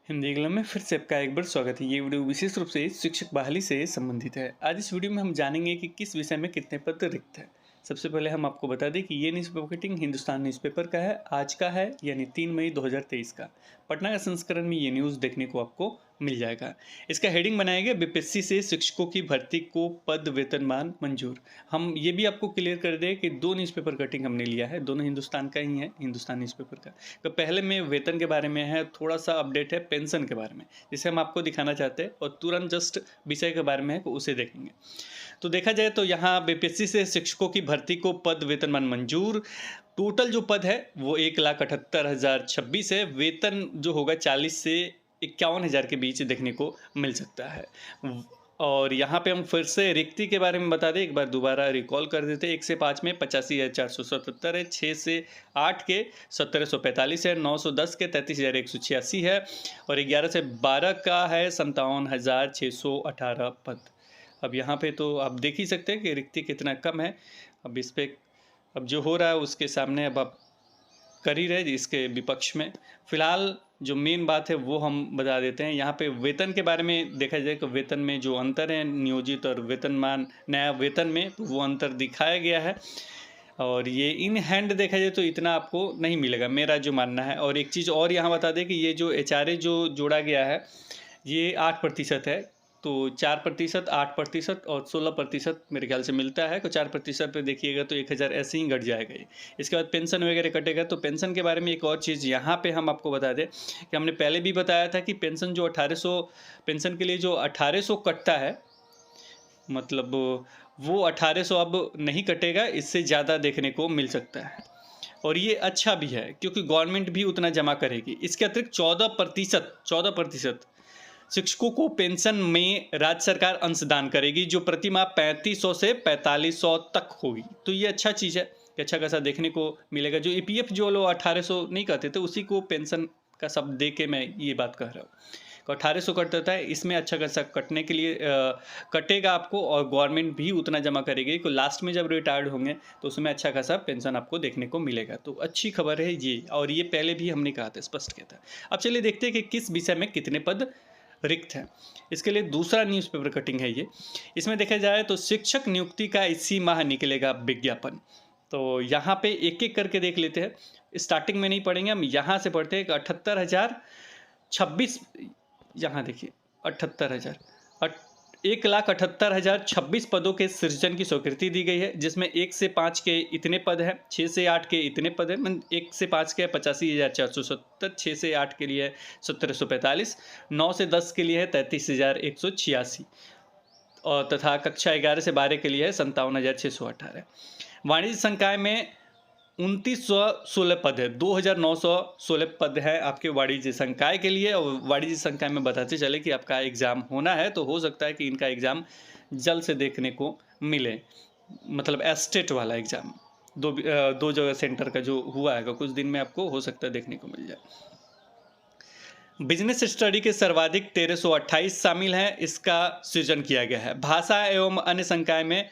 Hindi English में फिर से आपका एक बार स्वागत है। ये वीडियो विशेष रूप से शिक्षक बहाली से संबंधित है। आज इस वीडियो में हम जानेंगे कि किस विषय में कितने पद रिक्त हैं। सबसे पहले हम आपको बता दें कि ये न्यूज़पेपर कटिंग हिंदुस्तान न्यूज़पेपर का है, आज का है, यानी 3 मई 2023 का। पटना का संस्करण में ये न्यूज़ देखने को आपको मिल जाएगा। इसका हेडिंग बनाया गया, बीपीएससी से शिक्षकों की भर्ती को पद वेतनमान मंजूर। हम ये भी आपको क्लियर कर दें कि 2 न्यूज़पेपर कटिंग हमने लिया है, दोनों हिंदुस्तान का ही है, हिंदुस्तान न्यूज़पेपर का। तो पहले में वेतन के बारे में है, थोड़ा सा अपडेट है पेंशन के बारे में, जिसे हम आपको दिखाना चाहते हैं, और तुरंत जस्ट विषय के बारे में है, तो उसे देखेंगे। तो देखा जाए तो यहाँ बीपीएससी से शिक्षकों की भर्ती को पद वेतनमान मंजूर। टोटल जो पद है वो 1,78,026 है। वेतन जो होगा 40 से 51,000 के बीच देखने को मिल सकता है। और यहाँ पे हम फिर से रिक्ति के बारे में बता दें, एक बार दोबारा रिकॉल कर देते हैं। 1 से 5 में 85,477 है, 6 से 8 के 1745 है, 9 से 10 के 33,186 है, और 11 से 12 का है 57,618 पद। अब यहाँ पे तो आप देख ही सकते हैं कि रिक्ति कितना कम है। अब इस पे अब जो हो रहा है उसके सामने अब आप कर ही रहे इसके विपक्ष में। फिलहाल जो मेन बात है वो हम बता देते हैं। यहाँ पे वेतन के बारे में देखा जाए तो वेतन में जो अंतर है नियोजित और वेतनमान नया वेतन में, तो वो अंतर दिखाया गया है। और ये इन हैंड देखा जाए तो इतना आपको नहीं मिलेगा, मेरा जो मानना है। और एक चीज़ और यहाँ बता दें कि ये जो एचआरए जो जोड़ा गया है ये 8% है, तो 4%, 8% और 16% मेरे ख्याल से मिलता है। तो 4% पे देखिएगा तो 1,000 ऐसे ही घट जाएगा ये। इसके बाद पेंशन वगैरह कटेगा। तो पेंशन के बारे में एक और चीज़ यहाँ पे हम आपको बता दें कि हमने पहले भी बताया था कि पेंशन जो 1800 पेंशन के लिए जो 1800 कटता है, मतलब वो 1800 अब नहीं कटेगा, इससे ज़्यादा देखने को मिल सकता है। और ये अच्छा भी है क्योंकि गवर्नमेंट भी उतना जमा करेगी। इसके अतिरिक्त 14% शिक्षकों को पेंशन में राज्य सरकार अंशदान करेगी, जो प्रति माह 3500 से 4500 तक होगी। तो ये अच्छा चीज़ है कि अच्छा खासा देखने को मिलेगा। जो ईपीएफ जो लोग 1800 नहीं कहते थे उसी को पेंशन का सब दे के मैं ये बात कह रहा हूँ। तो 1800 कट देता है, इसमें अच्छा खासा कटने के लिए कटेगा आपको, और गवर्नमेंट भी उतना जमा करेगी कि लास्ट में जब रिटायर्ड होंगे तो उसमें अच्छा खासा पेंशन आपको देखने को मिलेगा। तो अच्छी खबर है ये, और ये पहले भी हमने कहा था, स्पष्ट किया था। अब चलिए देखते हैं कि किस विषय में कितने पद रिक्त है। इसके लिए दूसरा न्यूज़पेपर कटिंग है ये। इसमें देखा जाए तो शिक्षक नियुक्ति का इसी माह निकलेगा विज्ञापन। तो यहाँ पे एक एक करके देख लेते हैं। स्टार्टिंग में नहीं पढ़ेंगे हम, यहाँ से पढ़ते हैं कि 78,026, यहाँ देखिए 78,000, 1,78,026 पदों के सृजन की स्वीकृति दी गई है, जिसमें 1 से 5 के इतने पद हैं, 6 से 8 के इतने पद हैं। 1 से 5 के 85,470, 6 से 8 के लिए 1,745, 9 से 10 के लिए है 33,186, और तथा कक्षा 11 से 12 के लिए है 57,618। वाणिज्य संकाय में 2,916 पद है, 2,916 पद है आपके वाणिज्य संकाय के लिए। और वाणिज्य संकाय में बताते चले कि आपका एग्ज़ाम होना है, तो हो सकता है कि इनका एग्ज़ाम जल्द से देखने को मिले, मतलब एस्टेट वाला एग्ज़ाम दो जगह सेंटर का जो हुआ है, कुछ दिन में आपको हो सकता है देखने को मिल जाए। बिजनेस स्टडी के सर्वाधिक 1,328 शामिल हैं, इसका सृजन किया गया है। भाषा एवं अन्य संकाय में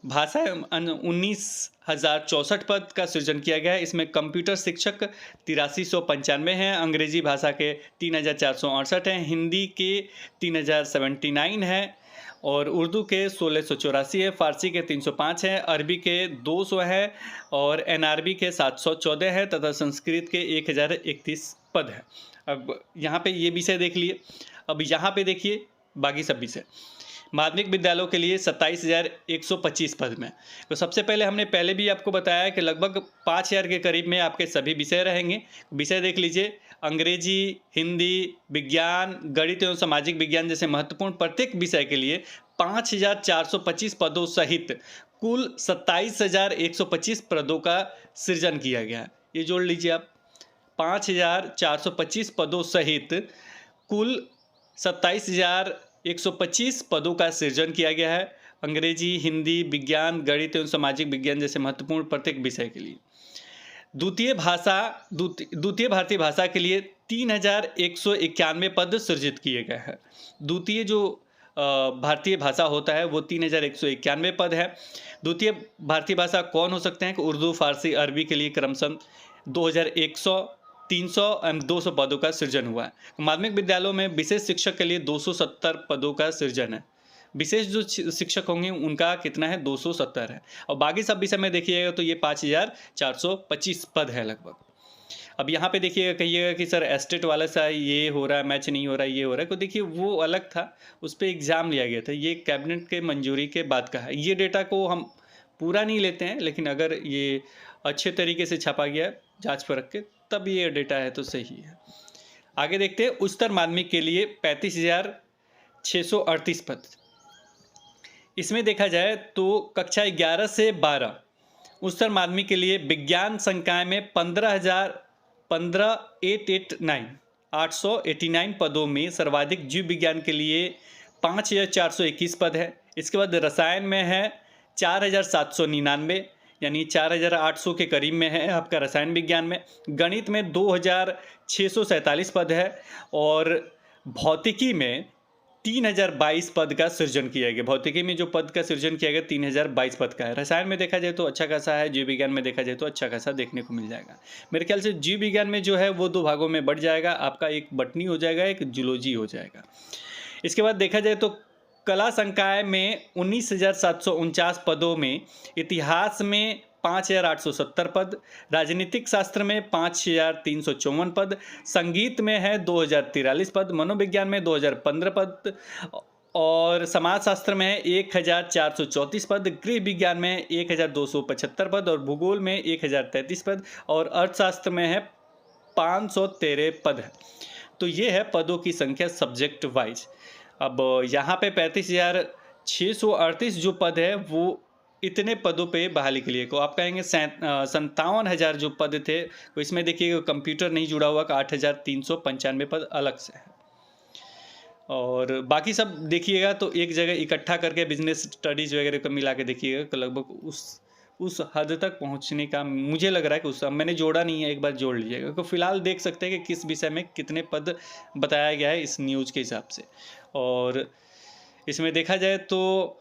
भाषा एवं 19,064 पद का सृजन किया गया है। इसमें कंप्यूटर शिक्षक 8395 हैं, अंग्रेजी भाषा के 3,468 हैं, हिंदी के 3,079 हैं, और उर्दू के 1,684 है, फारसी के 305 हैं, अरबी के 200 हैं, और एनआरबी के 714 हैं, तथा संस्कृत के 1,031 पद हैं। अब यहाँ पे ये विषय देख लिए। अब यहाँ पे देखिए बाकी सब विषय। माध्यमिक विद्यालयों के लिए 27,125 पद में। तो सबसे पहले हमने पहले भी आपको बताया कि लगभग 5,000 के करीब में आपके सभी विषय रहेंगे। विषय देख लीजिए, अंग्रेजी, हिंदी, विज्ञान, गणित एवं सामाजिक विज्ञान जैसे महत्वपूर्ण प्रत्येक विषय के लिए 5,425 पदों सहित कुल 27,125 पदों का सृजन किया गया है। ये जोड़ लीजिए आप, 5,425 पदों सहित कुल 27,125 पदों का सृजन किया गया है, अंग्रेजी, हिंदी, विज्ञान, गणित एवं सामाजिक विज्ञान जैसे महत्वपूर्ण प्रत्येक विषय के लिए। द्वितीय भारतीय भाषा के लिए 3,191 पद सृजित किए गए हैं। द्वितीय जो भारतीय भाषा होता है वो 3,191 पद है। द्वितीय भारतीय भाषा कौन हो सकते हैं कि उर्दू, फारसी, अरबी के लिए क्रमशः 2,100 200 पदों का सृजन हुआ है। माध्यमिक विद्यालयों में विशेष शिक्षक के लिए 270 पदों का सृजन है। विशेष जो शिक्षक होंगे उनका कितना है, 270 है। और बाकी सब विषय में देखिएगा तो ये 5425 पद है लगभग। अब यहाँ पे देखिएगा, कहिएगा कि सर एस्टेट वाला सा ये हो रहा है, मैच नहीं हो रहा है, ये हो रहा है, तो देखिए वो अलग था, उस पर एग्ज़ाम लिया गया था। ये कैबिनेट के मंजूरी के बाद का है। ये डेटा को हम पूरा नहीं लेते हैं, लेकिन अगर ये अच्छे तरीके से छापा गया है जांच परख के, तब ये डेटा है तो सही है। आगे देखते हैं, उच्चतर माध्यमिक के लिए 35,638 पद। इसमें देखा जाए तो कक्षा 11 से 12 उच्चतर माध्यमिक के लिए विज्ञान संकाय में 889 पदों में सर्वाधिक जीव विज्ञान के लिए 5,421 पद है। इसके बाद रसायन में है 4,799, यानी 4,800 के करीब में है आपका रसायन विज्ञान में। गणित में 2,647 पद है और भौतिकी में 3,022 पद का सृजन किया गया। भौतिकी में जो पद का सृजन किया गया 3,022 पद का है। रसायन में देखा जाए तो अच्छा खासा है, जीव विज्ञान में देखा जाए तो अच्छा खासा देखने को मिल जाएगा। मेरे ख्याल से जीव विज्ञान में जो है वो 2 भागों में बढ़ जाएगा, आपका एक बटनी हो जाएगा, एक जूलॉजी हो जाएगा। इसके बाद देखा जाए तो कला संकाय में 19,749 पदों में, इतिहास में 5,870 पद, राजनीतिक शास्त्र में 5,354 पद, संगीत में है 2,043 पद, मनोविज्ञान में 2,015 पद और समाजशास्त्र में है 1,434 पद, गृह विज्ञान में 1,275 पद और भूगोल में 1,033 पद और अर्थशास्त्र में है 513 पद है। तो ये है पदों की संख्या सब्जेक्ट वाइज। अब यहाँ पे 35,638 जो पद है वो इतने पदों पे बहाली के लिए को आप कहेंगे 57,000 जो पद थे, तो इसमें देखिएगा कंप्यूटर नहीं जुड़ा हुआ, 8,395 पद अलग से है। और बाकी सब देखिएगा तो एक जगह इकट्ठा करके बिजनेस स्टडीज़ वगैरह को मिला के देखिएगा तो लगभग उस हद तक पहुंचने का मुझे लग रहा है कि उस मैंने जोड़ा नहीं है, एक बार जोड़ लीजिएगा। तो फिलहाल देख सकते हैं कि किस विषय में कितने पद बताया गया है इस न्यूज़ के हिसाब से। और इसमें देखा जाए तो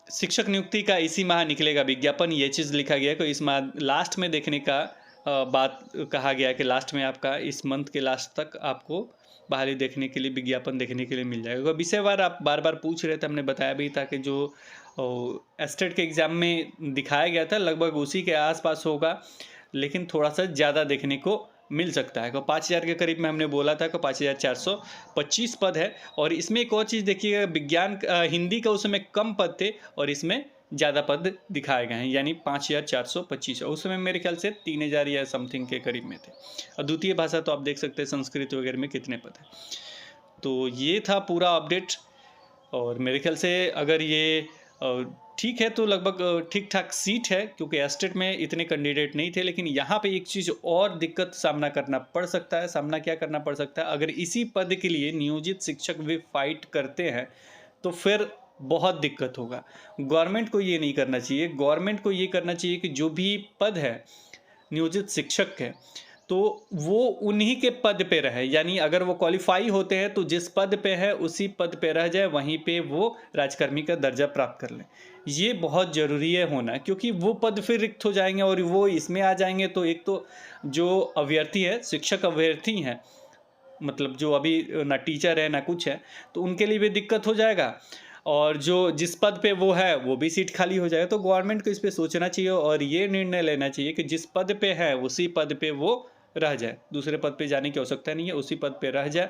शिक्षक नियुक्ति का इसी माह निकलेगा विज्ञापन, ये चीज़ लिखा गया है। तो इस माह लास्ट में देखने का बात कहा गया है कि लास्ट में आपका इस मंथ के लास्ट तक आपको बहाली देखने के लिए, विज्ञापन देखने के लिए मिल जाएगा। विषयवार आप बार बार पूछ रहे थे, हमने बताया भी था कि जो एस्टेट के एग्ज़ाम में दिखाया गया था लगभग उसी के आसपास होगा, लेकिन थोड़ा सा ज़्यादा देखने को मिल सकता है। तो 5,000 के करीब में हमने बोला था कि 5,425 पद है। और इसमें एक और चीज़ देखिएगा, विज्ञान हिंदी का उस समय कम पद थे और इसमें ज़्यादा पद दिखाए गए हैं, यानी 5,425। और उस समय मेरे ख्याल से 3,000 या समथिंग के करीब में थे। और द्वितीय भाषा तो आप देख सकते हैं संस्कृत वगैरह में कितने पद हैं। तो ये था पूरा अपडेट। और मेरे ख्याल से अगर ये ठीक है तो लगभग ठीक ठाक सीट है, क्योंकि एस्टेट में इतने कैंडिडेट नहीं थे। लेकिन यहाँ पे एक चीज़ और दिक्कत सामना करना पड़ सकता है। सामना क्या करना पड़ सकता है, अगर इसी पद के लिए नियोजित शिक्षक भी फाइट करते हैं तो फिर बहुत दिक्कत होगा। गवर्नमेंट को ये नहीं करना चाहिए। गवर्नमेंट को ये करना चाहिए कि जो भी पद है नियोजित शिक्षक के, तो वो उन्हीं के पद पे रहे, यानी अगर वो क्वालिफाई होते हैं तो जिस पद पे है उसी पद पे रह जाए, वहीं पे वो राजकर्मी का दर्जा प्राप्त कर लें। ये बहुत ज़रूरी है होना, क्योंकि वो पद फिर रिक्त हो जाएंगे और वो इसमें आ जाएंगे तो एक तो जो अभ्यर्थी है, शिक्षक अभ्यर्थी हैं, मतलब जो अभी ना टीचर है ना कुछ है, तो उनके लिए भी दिक्कत हो जाएगा। और जो जिस पद पे वो है वो भी सीट खाली हो जाएगा। तो गवर्नमेंट को इस पे सोचना चाहिए और ये निर्णय लेना चाहिए कि जिस पद पे है उसी पद पे वो रह जाए, दूसरे पद पे जाने की आवश्यकता नहीं है, उसी पद पे रह जाए।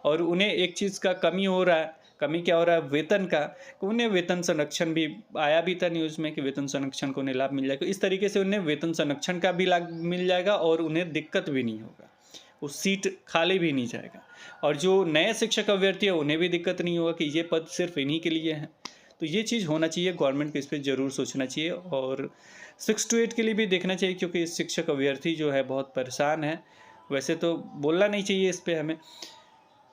और उन्हें एक चीज़ का कमी हो रहा है, कमी क्या हो रहा है, वेतन का। उन्हें वेतन संरक्षण भी आया भी था न्यूज़ में कि वेतन संरक्षण को उन्हें लाभ मिल जाएगा। इस तरीके से उन्हें वेतन संरक्षण का भी लाभ मिल जाएगा और उन्हें दिक्कत भी नहीं होगा, वो सीट खाली भी नहीं जाएगा। और जो नए शिक्षक अभ्यर्थी है उन्हें भी दिक्कत नहीं होगा कि ये पद सिर्फ इन्हीं के लिए हैं। तो ये चीज़ होना चाहिए, गवर्नमेंट को इस पर ज़रूर सोचना चाहिए। और 6 to 8 के लिए भी देखना चाहिए, क्योंकि शिक्षक अभ्यर्थी जो है बहुत परेशान है। वैसे तो बोलना नहीं चाहिए इस पर हमें,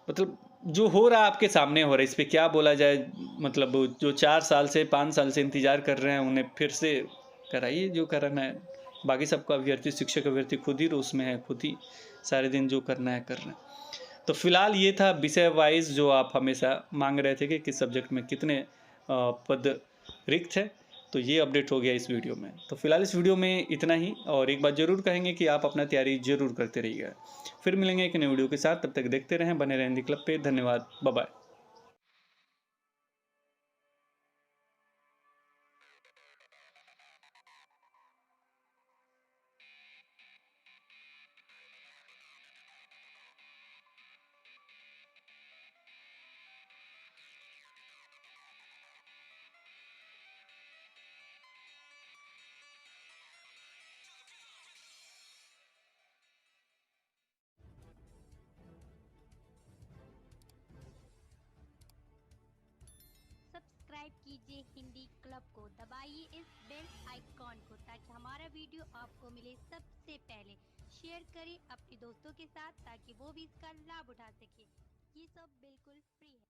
मतलब जो हो रहा है आपके सामने हो रहा है, इस पर क्या बोला जाए। मतलब जो 4 साल से 5 साल से इंतज़ार कर रहे हैं उन्हें फिर से कराइए जो कराना है। बाकी सबका अभ्यर्थी, शिक्षक अभ्यर्थी खुद ही रोष में है, खुद ही सारे दिन जो करना है कर रहे हैं। तो फिलहाल ये था विषय वाइज जो आप हमेशा मांग रहे थे कि किस सब्जेक्ट में कितने पद रिक्त है। तो ये अपडेट हो गया इस वीडियो में। तो फिलहाल इस वीडियो में इतना ही, और एक बात ज़रूर कहेंगे कि आप अपना तैयारी ज़रूर करते रहिएगा। फिर मिलेंगे एक नई वीडियो के साथ, तब तक देखते रहें, बने रहें हिंदी क्लब पे। धन्यवाद, बाय बाय। सब्सक्राइब कीजिए हिंदी क्लब को, दबाइए इस बेल आइकॉन को ताकि हमारा वीडियो आपको मिले सबसे पहले। शेयर करें अपने दोस्तों के साथ ताकि वो भी इसका लाभ उठा सके। ये सब बिल्कुल फ्री है।